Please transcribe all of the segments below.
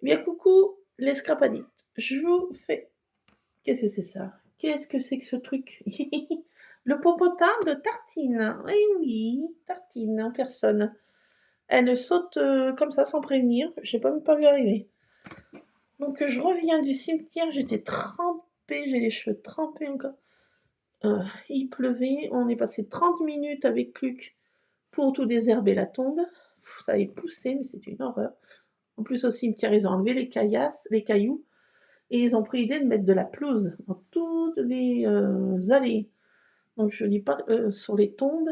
Eh bien, coucou les scrapadites. Je vous fais... Qu'est-ce que c'est ça? Qu'est-ce que c'est que ce truc? Le popotin de Tartine. Eh oui, Tartine en personne. Elle saute comme ça sans prévenir. J'ai pas même pas vu arriver. Donc je reviens du cimetière. J'étais trempée. J'ai les cheveux trempés encore. Il pleuvait. On est passé 30 minutes avec Luc pour tout désherber la tombe. Ça avait poussé, mais c'était une horreur. En plus, au cimetière, ils ont enlevé les caillasses, les cailloux. Et ils ont pris l'idée de mettre de la pelouse dans toutes les allées. Donc je dis pas sur les tombes,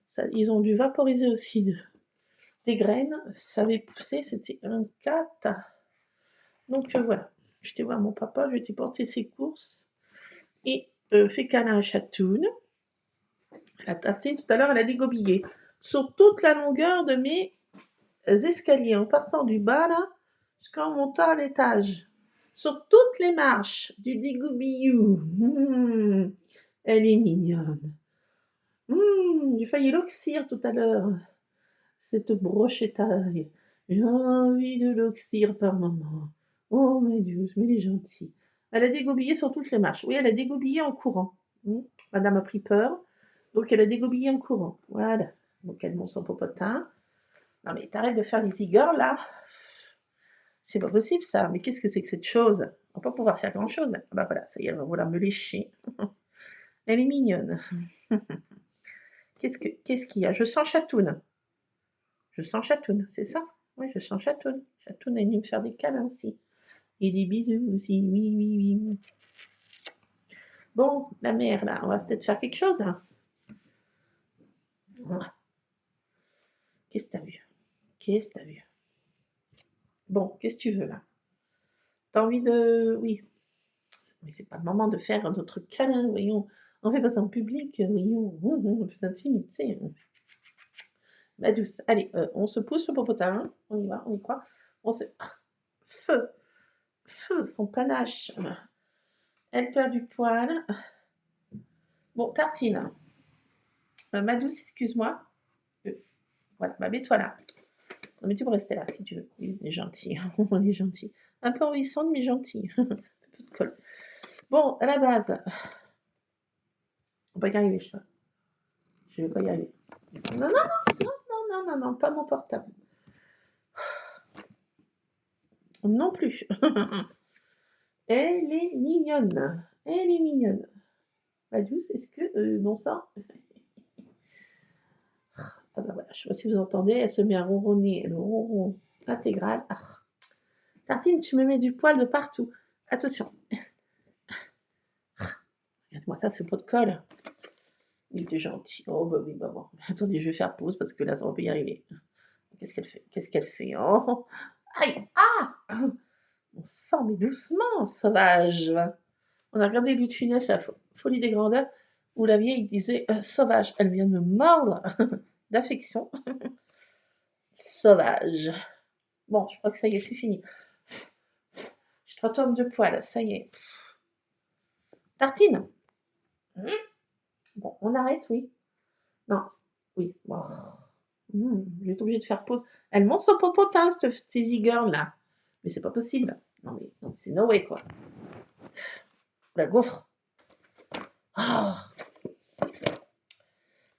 ça, ils ont dû vaporiser aussi des graines. Ça avait poussé, c'était un cata. Donc voilà, j'étais voir mon papa, je lui ai porter ses courses et fait câlin à Chatoun. La tartine, tout à l'heure, elle a dégobillé sur toute la longueur de mes escaliers, en partant du bas là, jusqu'en montant à l'étage. Sur toutes les marches du Digoubillou. Elle est mignonne. J'ai failli l'oxyre tout à l'heure. Cette brochetaille. J'ai envie de l'oxyre par moment. Oh, mais douce, mais elle est gentille. Elle a dégoubillé sur toutes les marches. Oui, elle a dégoubillé en courant. Madame a pris peur. Donc, elle a dégoubillé en courant. Voilà. Donc, elle monte son popotin. Non, mais t'arrêtes de faire les igors, là. C'est pas possible, ça. Mais qu'est-ce que c'est que cette chose? On va pas pouvoir faire grand-chose. Ah bah voilà, ça y est, elle va vouloir me lécher. Elle est mignonne. Qu'est-ce qu'il y a? Je sens Chatoun. Je sens Chatoun, c'est ça? Oui, je sens Chatoun. Chatoun est venu me faire des câlins aussi. Et des bisous aussi, oui, oui, oui. Bon, la mère, là, on va peut-être faire quelque chose, hein. Qu'est-ce que t'as vu? Qu'est-ce que t'as vu? Bon, qu'est-ce que tu veux, là? T'as envie de... Oui. Mais c'est pas le moment de faire notre câlin, voyons. On fait pas ça en public, voyons. C'est intimité. Ma douce. Allez, on se pousse le popotin. On y va, on y croit. On se... Feu. Feu, son panache. Elle perd du poil. Bon, tartine. Ma douce, excuse-moi. Voilà, bah, mets-toi là. Non, mais tu peux rester là si tu veux. Oui, on est gentil. On est gentil. Un peu envahissante, mais gentil. Un peu de colle. Bon, à la base. On va pas y arriver, je crois. Je vais pas y arriver. Non, non, non, non, non, non, non, non, pas mon portable. Non plus. Elle est mignonne. Elle est mignonne. Ma douce, est-ce que bon sang? Ah bah voilà, je sais pas si vous entendez, elle se met à ronronner, le ronron intégral. Ah. Tartine, tu me mets du poil de partout. Attention. Regarde-moi ça, c'est pot de colle. Il était gentil. Oh bah oui, bah bon. Attendez, je vais faire pause parce que là, ça va pas y arriver. Qu'est-ce qu'elle fait? Qu'est-ce qu'elle fait? Oh. Aïe! Ah! On sent, mais doucement, sauvage. On a regardé Louis de Funès, la folie des grandeurs, où la vieille disait sauvage. Elle vient de me mordre d'affection. Sauvage. Bon, je crois que ça y est, c'est fini. J'ai 3 tomes de poils, ça y est. Tartine. Bon, on arrête, oui. Non, oui. Bon. Je vais être obligée de faire pause. Elle monte son popotin, cette easy girl là. Mais c'est pas possible. Non, mais non, c'est no way, quoi. La gaufre. Oh.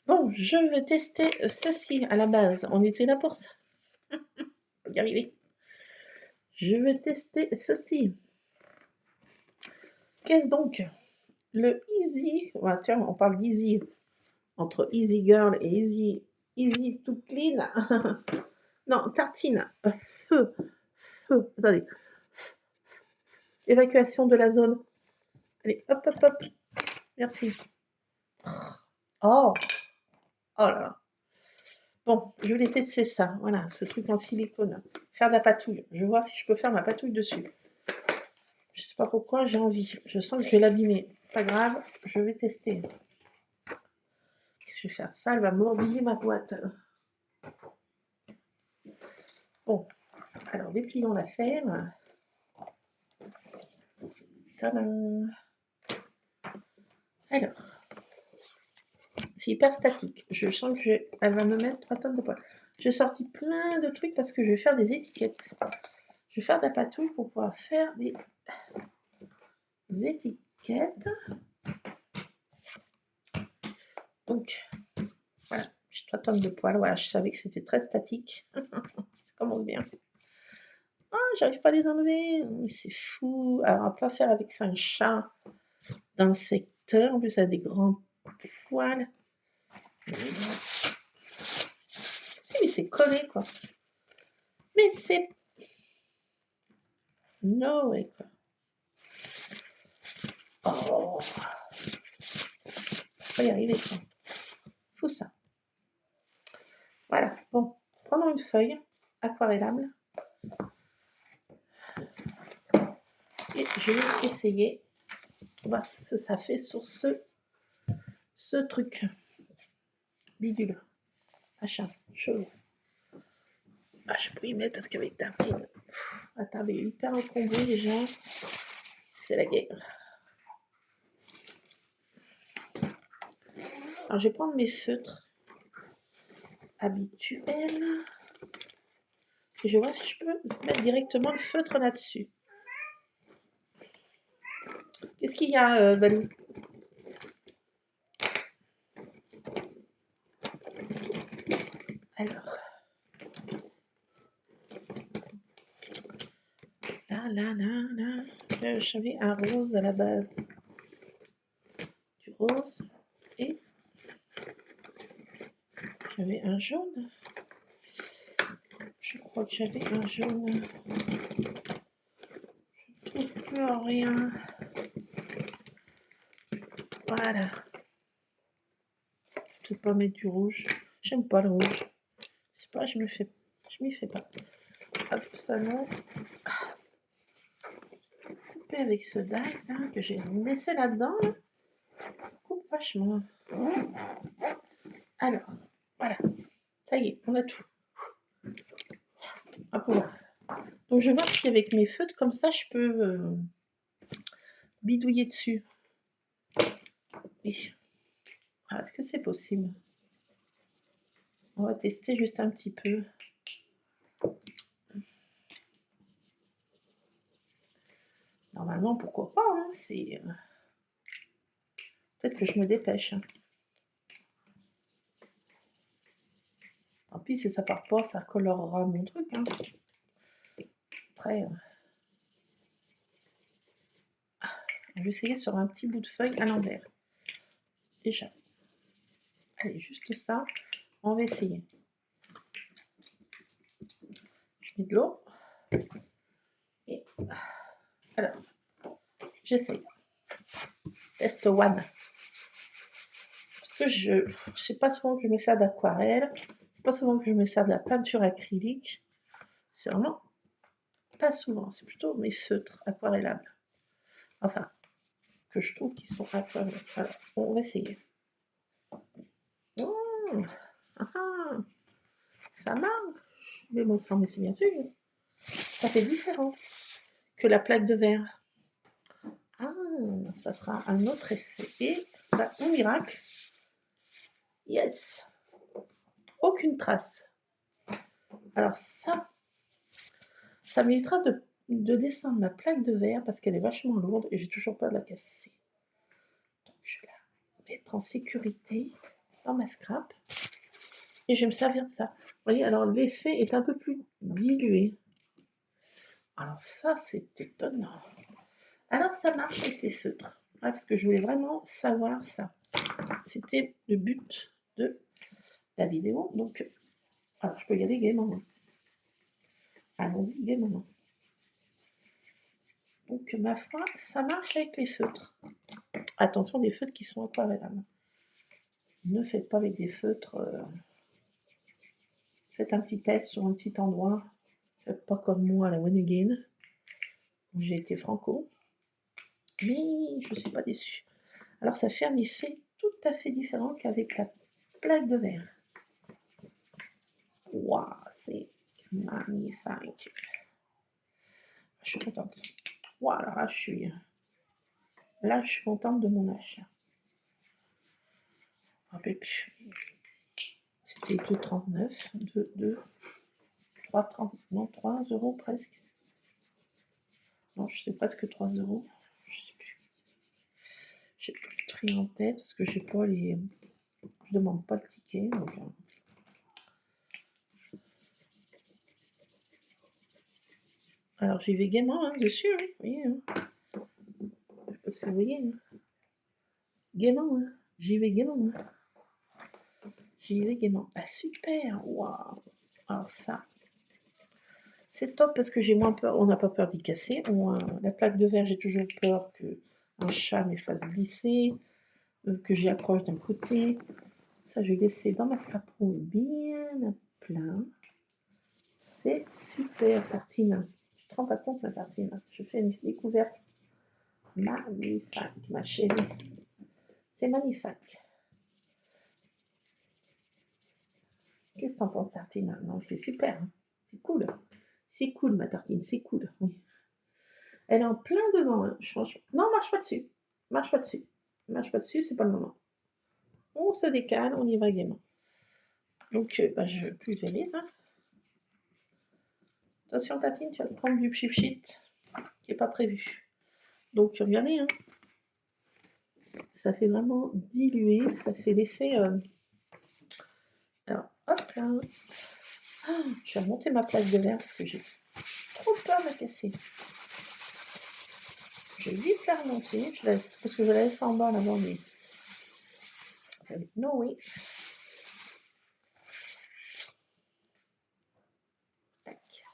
Bon, je vais tester ceci à la base. On était là pour ça. On peut y arriver. Je vais tester ceci. Qu'est-ce donc? Le Easy. Ouais, tiens, on parle d'Easy. Entre Easy Girl et Easy to Clean. Non, tartine. Feu. Feu. Attendez. Évacuation de la zone. Allez, hop, hop, hop. Merci. Oh. Oh là là. Bon, je vais tester ça. Voilà, ce truc en silicone. Faire de la patouille. Je vais voir si je peux faire ma patouille dessus. Je sais pas pourquoi, j'ai envie. Je sens que je vais l'abîmer. Pas grave, je vais tester. Je vais faire ça, elle va mordiller ma boîte. Bon, alors déplions l'affaire. Tadam. Alors, c'est hyper statique. Je sens que elle va me mettre 3 tonnes de poils. J'ai sorti plein de trucs parce que je vais faire des étiquettes. Je vais faire de la patouille pour pouvoir faire des étiquettes. Donc, voilà, j'ai 3 tonnes de poils. Voilà, je savais que c'était très statique. C'est comme on dit bien. Ah, j'arrive pas à les enlever. C'est fou. Alors, on va pas faire avec ça un chat d'un secteur. En plus, ça a des grands poils. Si, mais c'est collé, quoi. Mais c'est... No way, quoi. Oh, faut y arriver, quoi. Faut ça. Voilà. Bon, prenons une feuille aquarellable. Et je vais essayer voir ce que ça fait sur ce truc. Bidule. Machin. Chose. Ah, je peux y mettre parce qu'avec Tartine. Attends, il est hyper encombré déjà. C'est la guerre. Alors, je vais prendre mes feutres habituels. Et je vois si je peux mettre directement le feutre là-dessus. Qu'est-ce qu'il y a, Balou? Alors. Là. J'avais un rose à la base. Du rose. Et j'avais un jaune. Je crois que j'avais un jaune. Je ne trouve plus rien. Voilà. Je ne peux pas mettre du rouge. J'aime pas le rouge. Je sais pas, je m'y fais pas. Hop, ça non. Couper avec ce dice hein, que j'ai laissé là-dedans. Là. Coupe vachement. Alors, voilà. Ça y est, on a tout. Hop là. Donc je vois si avec mes feutres comme ça, je peux bidouiller dessus. Oui. Alors, est-ce que c'est possible? On va tester juste un petit peu. Normalement, pourquoi pas, hein, c'est... Peut-être que je me dépêche. Tant pis, si ça part pas, ça colorera mon truc. Hein. Après, je vais essayer sur un petit bout de feuille à l'envers. Déjà. Allez, juste ça. On va essayer. Je mets de l'eau. Et alors, j'essaye. Test one. Parce que je sais pas souvent que je me sers d'aquarelle. C'est pas souvent que je me sers de la peinture acrylique. C'est vraiment pas souvent. C'est plutôt mes feutres aquarellables. Enfin, que je trouve qu'ils sont aquarellables. Alors, on va essayer. Oh, ça marche. Mais bon sang, mais c'est bien sûr. Ça fait différent que la plaque de verre. Ah, ça fera un autre effet. Et bah, un miracle. Yes. Aucune trace. Alors ça m'évitera de descendre ma plaque de verre parce qu'elle est vachement lourde et j'ai toujours peur de la casser. Donc je vais la mettre en sécurité dans ma scrap et je vais me servir de ça. Vous voyez, alors l'effet est un peu plus dilué. Alors ça, c'est étonnant. Alors ça marche avec les feutres. Ouais, parce que je voulais vraiment savoir ça. C'était le but de la vidéo. Donc, alors je peux y aller gaiement. Allons-y gaiement. Donc, ma foi, ça marche avec les feutres. Attention, des feutres qui sont aquarellables. Ne faites pas avec des feutres. Faites un petit test sur un petit endroit. Faites pas comme moi à la One Again. J'ai été franco. Mais je ne suis pas déçue. Alors, ça fait un effet tout à fait différent qu'avec la plaque de verre. Waouh, c'est magnifique. Je suis contente. Voilà, là, je suis contente de mon achat. C'était c'est 2,39 3,30, non, 3 euros presque. Non, je sais presque 3 euros. Je sais plus. J'ai plus le prix en tête parce que j'ai pas les. Je demande pas le ticket. Donc, alors j'y vais gaiement hein, dessus, hein, vous voyez. Hein. Je sais pas si vous voyez. Hein. Gaiement, hein. J'y vais gaiement. Hein. J'y vais gaiement. Ah super, waouh. Alors ça, c'est top parce que j'ai moins peur. On n'a pas peur d'y casser. La plaque de verre, j'ai toujours peur que un chat me fasse glisser, que j'y accroche d'un côté. Ça, je vais laisser dans ma scrap room bien à plein. C'est super, tartine. Je te rends pas compte, ma tartine. Je fais une découverte magnifique, ma chérie. C'est magnifique. Qu'est-ce que t'en penses, tartine? Non, c'est super. Hein. C'est cool. C'est cool, ma tartine. C'est cool. Oui. Elle est en plein devant. Hein. Non, marche pas dessus. Marche pas dessus. Marche pas dessus, c'est pas le moment. On se décale, on y va gaiement. Donc, je pulvérise. Hein. Attention, tartine, tu vas te prendre du pchit qui n'est pas prévu. Donc, regardez, hein. Ça fait vraiment diluer, ça fait l'effet. Alors, hop là. Ah, je vais remonter ma plaque de verre parce que j'ai trop peur de la casser. Je vais vite la remonter, parce que je la laisse en bas là-bas, mais ça va être no way. Tac.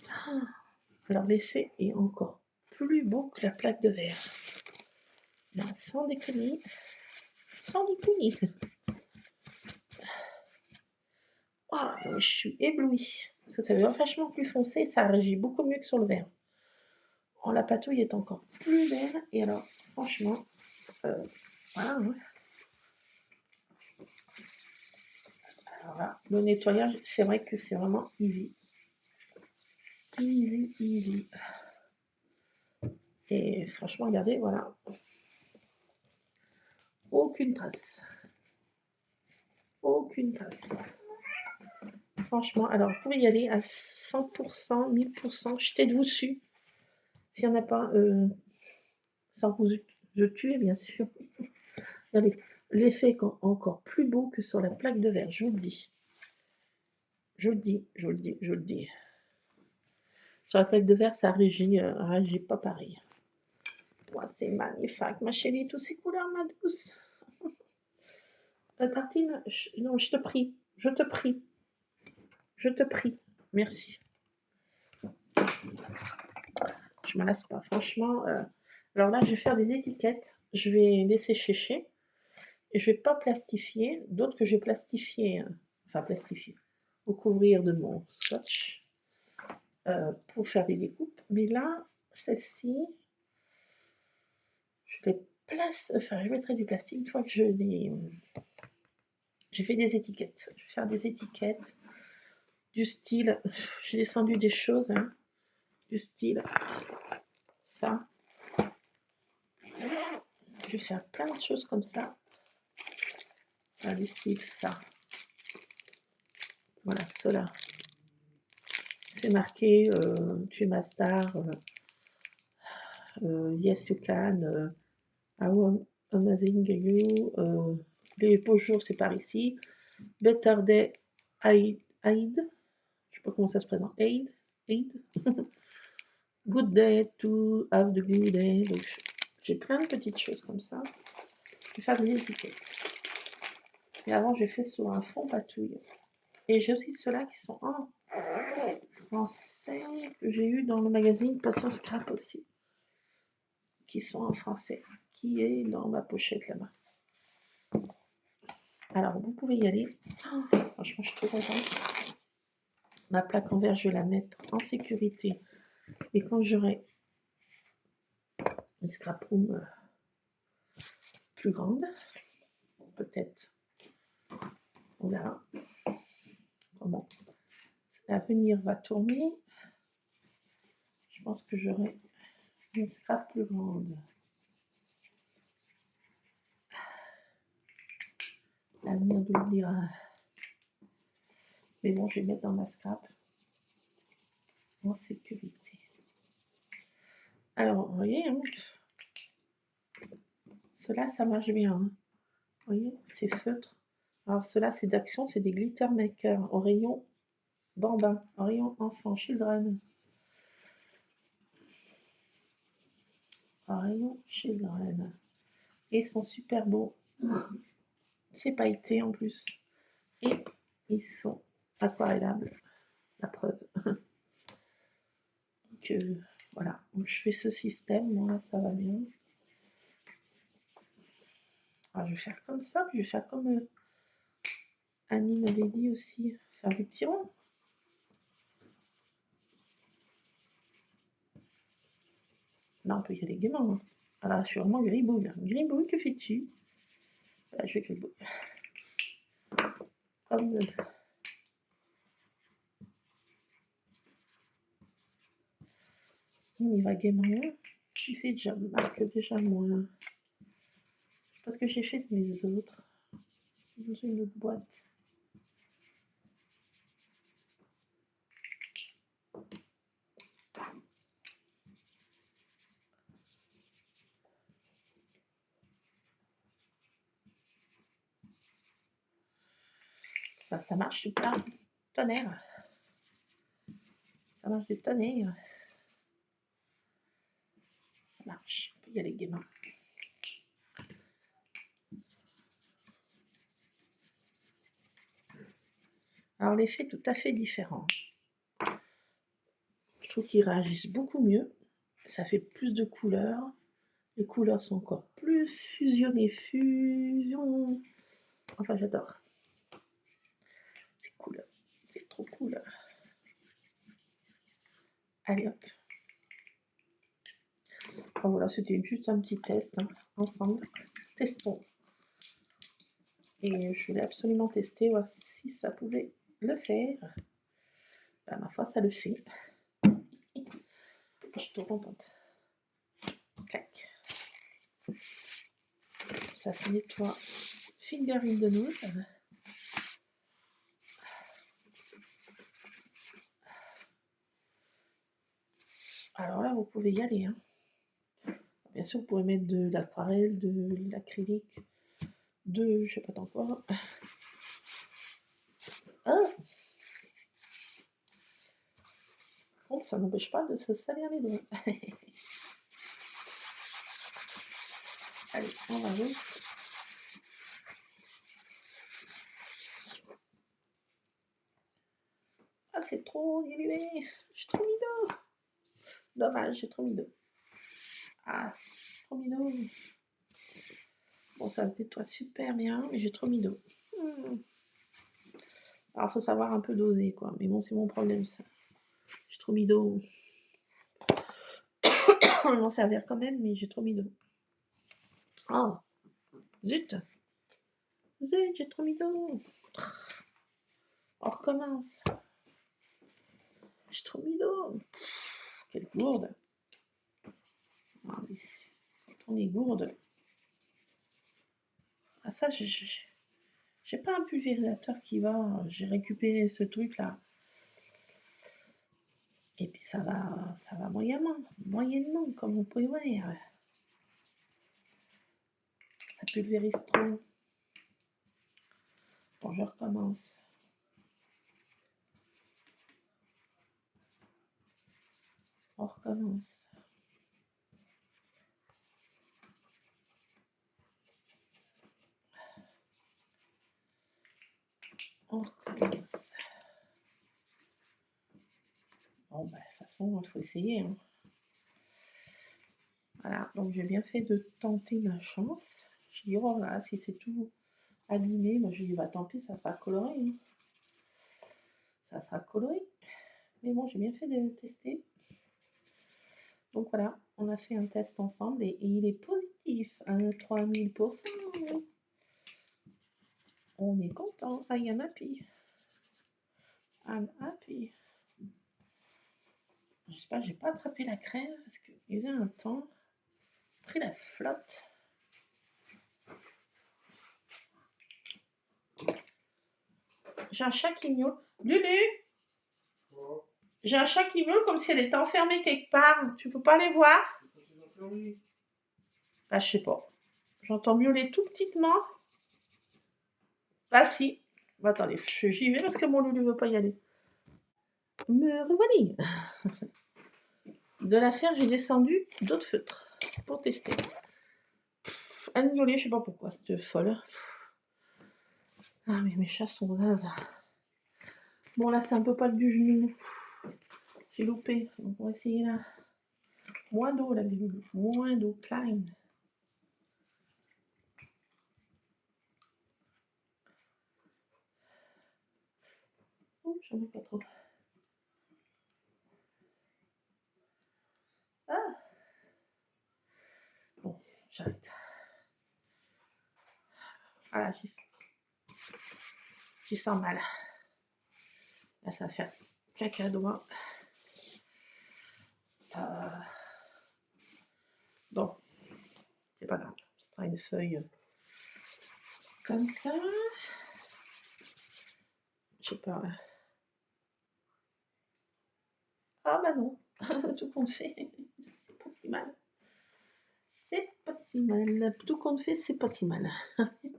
Ah, alors, l'effet est encore plus beau que la plaque de verre. Là, sans déconner. Sans déconner. Ah, je suis éblouie. Parce que ça devient vachement plus foncé et ça réagit beaucoup mieux que sur le verre. Oh, la patouille est encore plus belle. Et alors, franchement, voilà. Ouais. Alors là, le nettoyage, c'est vrai que c'est vraiment easy. Easy, easy. Et franchement, regardez, voilà. Aucune trace. Aucune trace. Franchement, alors vous pouvez y aller à 100%, 1000%, jetez-vous dessus. S'il n'y en a pas, sans vous tuer, bien sûr. Regardez, l'effet est encore plus beau que sur la plaque de verre, je vous le dis. Je le dis, je le dis, je le dis. Sur la plaque de verre, ça réagit pas pareil. Ouais, c'est magnifique, ma chérie, toutes ces couleurs, ma douce. Tartine, non, je te prie, je te prie, je te prie. Merci. Je ne me lasse pas, franchement. Alors là, je vais faire des étiquettes. Je vais laisser sécher. Et je ne vais pas plastifier. D'autres que je vais plastifier, enfin plastifier, recouvrir de mon scotch pour faire des découpes. Mais là, celle-ci, je les place, enfin, je mettrai du plastique une fois que j'ai fait des étiquettes. Je vais faire des étiquettes du style, j'ai descendu des choses, hein, du style ça. Je vais faire plein de choses comme ça. Du style ça. Voilà, cela. C'est marqué tu es ma star, yes you can, I want amazing you, les beaux jours c'est par ici, better day Aid, je sais pas comment ça se présente, Aid, good day to have the good day. Donc j'ai plein de petites choses comme ça. Je vais faire des étiquettes. Et avant j'ai fait sur un fond patouille. Et j'ai aussi ceux-là qui sont en français que j'ai eu dans le magazine Passion Scrap aussi. Qui sont en français, qui est dans ma pochette là-bas. Alors, vous pouvez y aller. Oh, franchement, je suis trop contente. Ma plaque en verre, je vais la mettre en sécurité. Et quand j'aurai une scrap room plus grande, peut-être, on verra comment l'avenir va tourner. Je pense que j'aurai une scrap plus grande. L'avenir nous le dira. Mais bon, je vais mettre dans ma scrap en sécurité. Alors, vous voyez, hein, cela, ça marche bien. Hein. Vous voyez, c'est feutre. Alors, cela, c'est d'Action, c'est des glitter makers au rayon bambin, au rayon enfant, children. Au rayon children. Et ils sont super beaux. C'est pailleté en plus. Et ils sont aquarellables, la preuve. Donc, voilà. Donc, je fais ce système. Moi, là, ça va bien. Alors, je vais faire comme ça, puis je vais faire comme Annie m'avait dit aussi, faire des petits ronds. Là, on peut y aller gaiement. Hein. Alors, je suis vraiment gribouille. Gribouille, que fais-tu? Voilà, je vais gribouille. Comme on y va gaiement. Tu sais, déjà, marque déjà moins. Je pense que j'ai fait de mes autres. Dans une autre boîte. Enfin, ça marche super. Tonnerre. Ça marche du tonnerre. Ça marche. On peut y aller gaiement. Alors, l'effet est tout à fait différent. Je trouve qu'ils réagissent beaucoup mieux. Ça fait plus de couleurs. Les couleurs sont encore plus fusionnées. Fusion. Enfin, j'adore. C'est cool. C'est trop cool. Allez hop. Enfin, voilà, c'était juste un petit test hein, ensemble. Testons. Et je voulais absolument tester, voir si ça pouvait le faire. Ben, ma foi, ça le fait. Je suis trop contente. Clac. Ça se nettoie. Finger in the nose. Alors là, vous pouvez y aller. Hein. Bien sûr, vous pouvez mettre de l'aquarelle, de l'acrylique, de je sais pas tant quoi. Ah bon, ça n'empêche pas de se salir les doigts. Allez, on va jouer. Ah, c'est trop dilué. J'ai trop mis d'eau. Dommage, j'ai trop mis d'eau. Ah, trop mis d'eau. Bon, ça se nettoie super bien, mais j'ai trop mis d'eau. Alors, faut savoir un peu doser, quoi. Mais bon, c'est mon problème, ça. J'ai trop mis d'eau. On va m'en servir quand même, mais j'ai trop mis d'eau. Oh, zut. Zut, j'ai trop mis d'eau. On recommence. J'ai trop mis d'eau. Quelle gourde. Ah, mais on est gourde. Ah, ça, j'ai pas un pulvérisateur qui va. J'ai récupéré ce truc-là. Et puis ça va moyennement, comme vous pouvez voir. Ça pulvérise trop. Bon, je recommence. On recommence. On recommence. Bon, bah, de toute façon, il faut essayer. Hein. Voilà, donc j'ai bien fait de tenter ma chance. Je dis, oh là, si c'est tout abîmé, moi je dis, bah tant pis, ça sera coloré. Hein. Ça sera coloré. Mais bon, j'ai bien fait de tester. Donc voilà, on a fait un test ensemble et il est positif à 3000%. On est content. I am happy. I'm happy. Je sais pas, j'ai pas attrapé la crème parce qu'il faisait un temps. Pris la flotte. J'ai un chat qui miaule. Lulu, j'ai un chat qui miaule comme si elle était enfermée quelque part. Tu peux pas les voir? Ah, je sais pas. J'entends miauler tout petitement. Ah si. Bah, attendez, j'y vais parce que mon Lulu veut pas y aller. Me revoilà. De la faire, j'ai descendu d'autres feutres pour tester. Elle miaulait, je sais pas pourquoi, cette folle. Ah, mais mes chats sont zinzin. Bon, là, c'est un peu pas du genou. J'ai loupé. Donc, on va essayer là. Moins d'eau, là, moins d'eau. Klein. Oh, j'en ai pas trop. Ah. Bon, j'arrête. Voilà, j'y sens mal. Là, ça va faire caca doigt. Bon, c'est pas grave. Ce sera une feuille comme ça. Je sais pas. Ah bah non, tout compte fait, c'est pas si mal. C'est pas si mal. Tout compte fait, c'est pas si mal.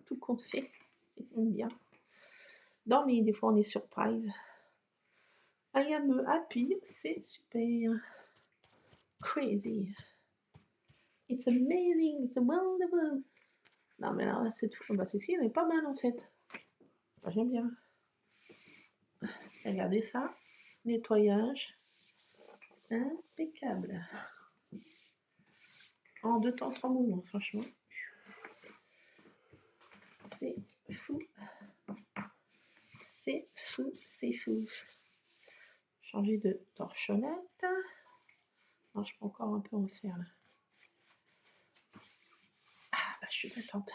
Tout compte fait, j'aime bien. Non mais des fois on est surprise. I am happy, c'est super. Crazy. It's amazing, it's wonderful. Non mais alors là, cette fois, bah c'est si, elle est pas mal en fait. Bah, j'aime bien. Regardez ça. Nettoyage. Impeccable. En 2 temps 3 mouvements, franchement. C'est fou. C'est fou, c'est fou. Changer de torchonnette. Non, je peux encore un peu en faire là. Ah, bah, je suis contente.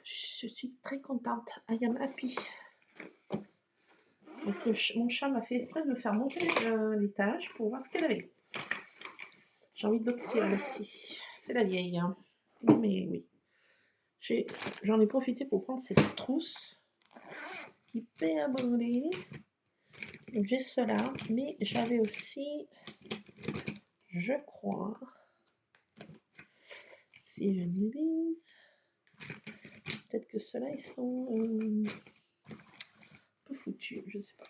Je suis très contente. I am happy. Donc, mon chat m'a fait exprès de me faire monter l'étage pour voir ce qu'elle avait. J'ai envie de l'oxyre aussi. C'est la vieille. Hein. Mais oui. J'en ai profité pour prendre cette trousse hyper brûlée. Donc j'ai cela, mais j'avais aussi, je crois, si je ne m'abuse, peut-être que ceux-là ils sont un peu foutus, je sais pas.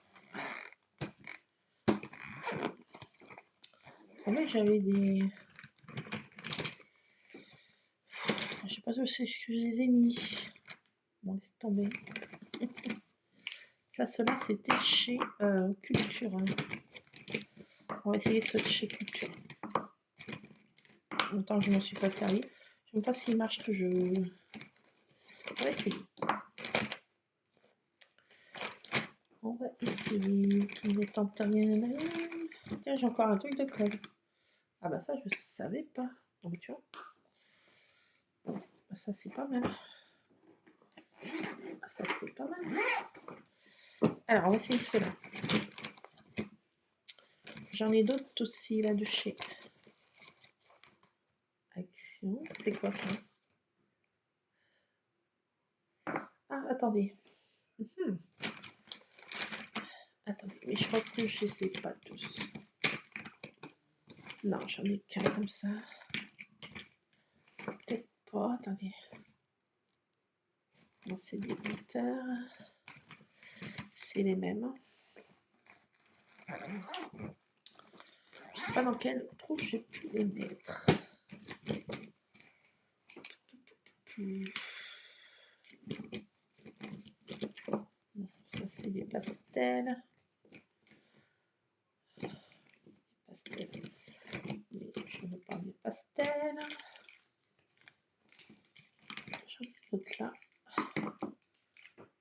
Vous savez que j'avais des, je sais pas où c'est que je les ai mis. Bon, laisse tomber. Ça, ceux-là, c'était chez Culture. Hein. On va essayer ceux de chez Culture. Longtemps que je ne m'en suis pas servi. Je ne sais même pas s'ils marchent toujours. On va essayer. On va essayer. Qui ne tente rien. Tiens, j'ai encore un truc de colle. Ah bah ça, je savais pas. Donc tu vois. Ça, c'est pas mal. Ça, c'est pas mal. Alors, on va essayer cela. J'en ai d'autres aussi là de chez Action. C'est quoi ça? Ah, attendez. Attendez, mais je crois que je ne sais pas tous. Non, j'en ai qu'un comme ça. Peut-être pas, attendez. Non, c'est des glitters. C'est les mêmes. Je sais pas dans quel trou j'ai pu les mettre. Bon, ça c'est des pastels. Pastels. Mais je ne parle des pastels. J'en ai d'autres là.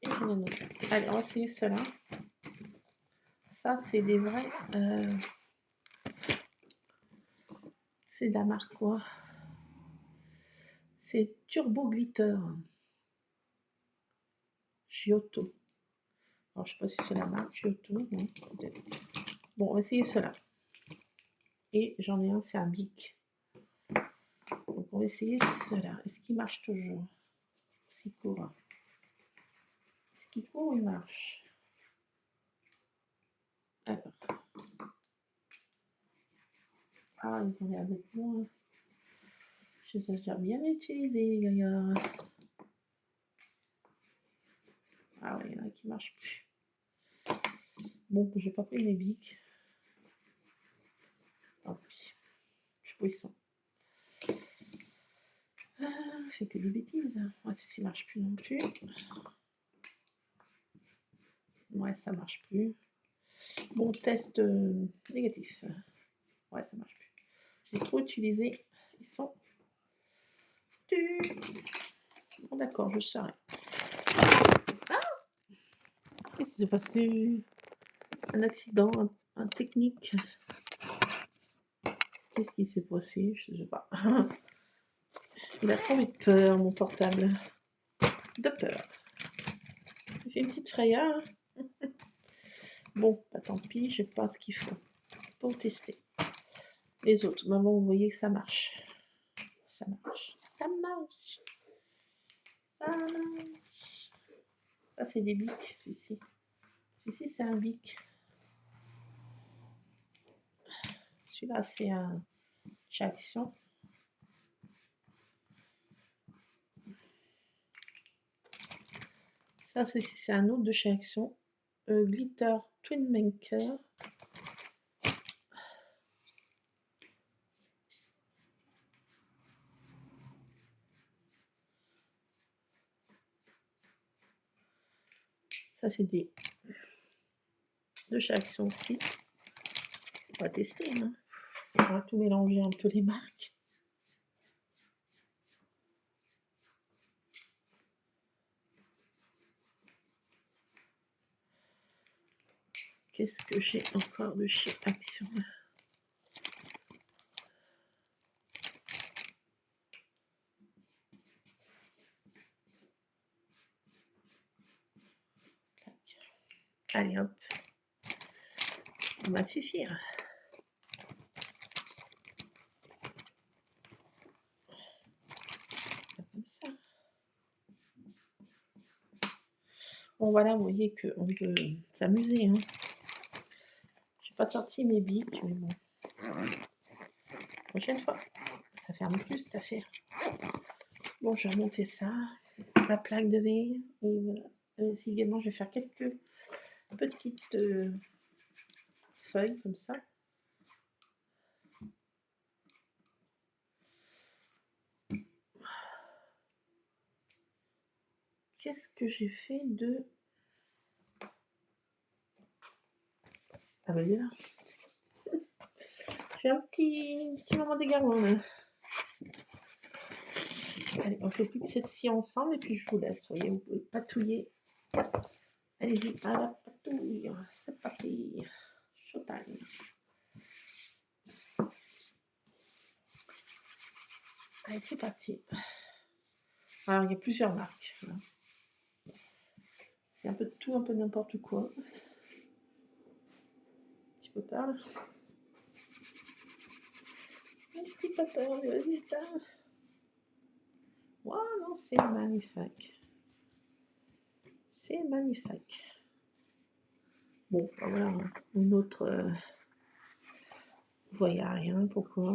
Et j'en ai un autre là. Allez, on va essayer cela. Ça, c'est des vrais. C'est de la marque quoi? C'est Turbo Glitter. Giotto. Alors, je ne sais pas si c'est la marque Giotto. Non, peut-être. Bon, on va essayer cela. Et j'en ai un, c'est un Bic. Donc, on va essayer cela. Est-ce qu'il marche toujours? Si court. qui court, il marche. Alors. Ah, ils ont l'air d'être bons. Je les ai bien utilisés, les gaillards. Ah ouais, il y en a qui ne marchent plus. Bon, j'ai pas pris mes bics. Ah oui, je poisson. C'est que des bêtises. Ouais, ceci marche plus non plus. Ouais, ça marche plus. Bon, test négatif. Ouais, ça marche plus. J'ai trop utilisé. Ils sont bon, d'accord, je serai. Ah, qu'est-ce qui s'est passé? Un accident, un technique. Qu'est-ce qui s'est passé? Je sais pas. Il a trop eu peur, mon portable. De peur. Il fait une petite frayeur. Bon, bah tant pis, je pas ce qu'il faut pour tester. Les autres, maman, vous voyez que ça marche. Ça marche. Ça marche. Ça marche. Ça, c'est des bics, celui-ci. Celui-ci, c'est un bic. Celui-là, c'est un chez Action. Ça, c'est un autre de chez Action. Glitter Twin Maker. Ça, c'est des de chez Action aussi. On va tester. Hein. On va tout mélanger un peu les marques. Qu'est-ce que j'ai encore de chez Action? Allez hop, ça va suffire. Comme ça. Bon voilà, vous voyez qu'on peut s'amuser. Hein. J'ai pas sorti mes bics, mais bon. Prochaine fois, ça ferme plus cette affaire. Bon, je vais remonter ça, la plaque de veille, et voilà. Également, je vais faire quelques petites feuilles comme ça. Qu'est-ce que j'ai fait de... Ah bah là. J'ai un petit moment d'égarement là. Allez, on fait plus que celle-ci ensemble et puis je vous laisse. Voyez, vous pouvez patouiller. Allez-y, à la patouille. C'est parti. Showtime. Allez, c'est parti. Alors, il y a plusieurs marques. Voilà. C'est un peu de tout, un peu n'importe quoi. Un petit peu par là. Un petit peu par le résultat. Wow, non, c'est magnifique. C'est magnifique. Bon, ben voilà, une autre... vous voyez rien, pourquoi?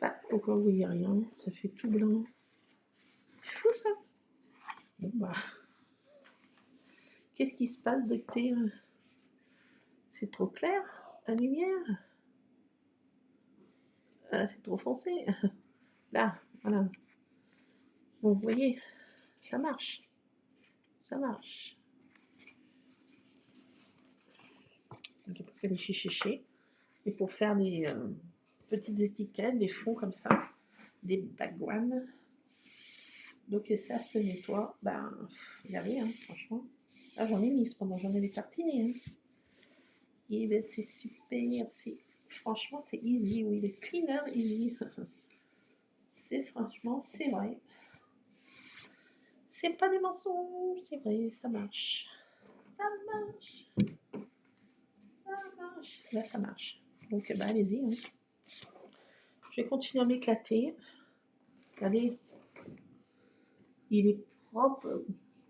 Bah, pourquoi vous voyez rien? Ça fait tout blanc. C'est fou ça. Bon bah... Qu'est-ce qui se passe, docteur? C'est trop clair, la lumière? Ah, c'est trop foncé. Là, voilà. Bon, vous voyez, ça marche. Ça marche. Donc, pour faire des chichichés. Et pour faire des petites étiquettes, des fonds comme ça, des backgrounds. Donc, et ça se nettoie. Ben, il y avait, hein, franchement. Là, j'en ai mis pendant j'en avais tartiné. Hein. Et ben, c'est super. Franchement, c'est easy. Oui, le cleaner easy. C'est franchement, c'est vrai. C'est pas des mensonges, c'est vrai, ça marche. Ça marche. Ça marche. Là, ça marche. Donc, bah, allez-y. Hein. Je vais continuer à m'éclater. Regardez, il est propre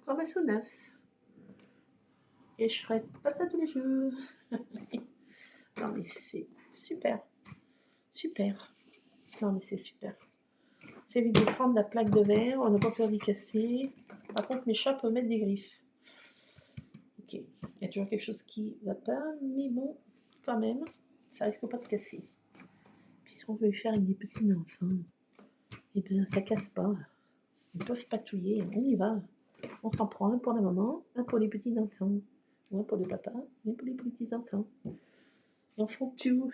comme un sous neuf. Et je ferai pas ça tous les jours. Non mais c'est super. Super. Non mais c'est super. C'est évite de prendre la plaque de verre, on n'a pas peur d'y casser. Par contre mes chats peuvent mettre des griffes. Ok, il y a toujours quelque chose qui va pas, mais bon, quand même, ça risque pas de casser. Puis si on veut faire avec des petits enfants, et bien ça casse pas. Ils peuvent patouiller, on y va. On s'en prend un pour la maman, un pour les petits enfants, un pour le papa, un pour les petits enfants. Et on fait tout.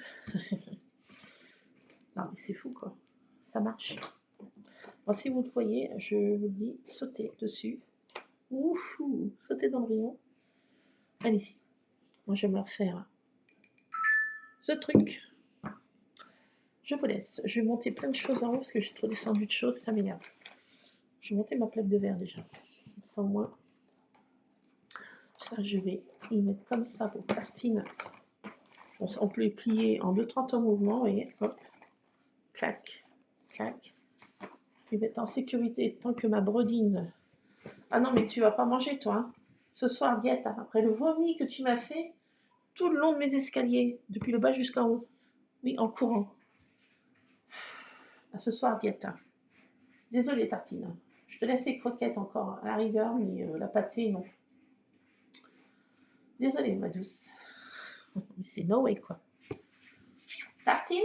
Non mais c'est fou quoi, ça marche. Bon, si vous le voyez, je vous dis, sautez dessus. Ouf, sautez dans le rayon. Allez-y. Moi je vais me refaire ce truc. Je vous laisse. Je vais monter plein de choses en haut parce que j'ai trop descendu de choses, ça m'énerve. Je vais monter ma plaque de verre déjà. Sans moins. Ça, je vais y mettre comme ça pour tartine. On peut les plier en 2-30 en mouvement, et hop, clac, clac. Je vais être en sécurité tant que ma bredine. Ah non, mais tu vas pas manger, toi. Hein. Ce soir, diète, hein. Après le vomi que tu m'as fait tout le long de mes escaliers, depuis le bas jusqu'en haut. Oui, en courant. À ce soir, diète. Hein. Désolée, tartine. Je te laisse les croquettes encore à la rigueur, mais la pâtée, non. Désolée, ma douce. Mais c'est no way, quoi. Tartine?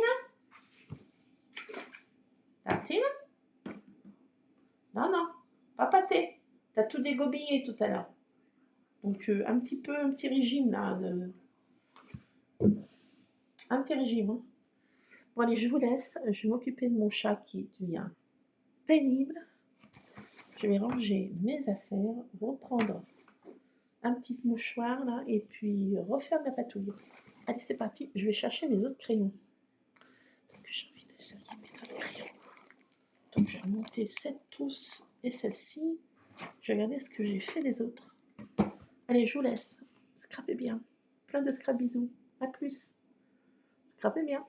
Tartine? Non, non, pas pâté. T'as tout dégobillé tout à l'heure. Donc, un petit régime, là. Un petit régime. Hein. Bon, allez, je vous laisse. Je vais m'occuper de mon chat qui devient pénible. Je vais ranger mes affaires, reprendre un petit mouchoir, là, et puis refaire de la patouille. Allez, c'est parti. Je vais chercher mes autres crayons. Parce que j'ai envie de chercher mes autres crayons. Donc, je vais remonter cette trousse et celle-ci. Je vais regarder ce que j'ai fait les autres. Allez, je vous laisse. Scrapez bien. Plein de scrap bisous. À plus. Scrapez bien.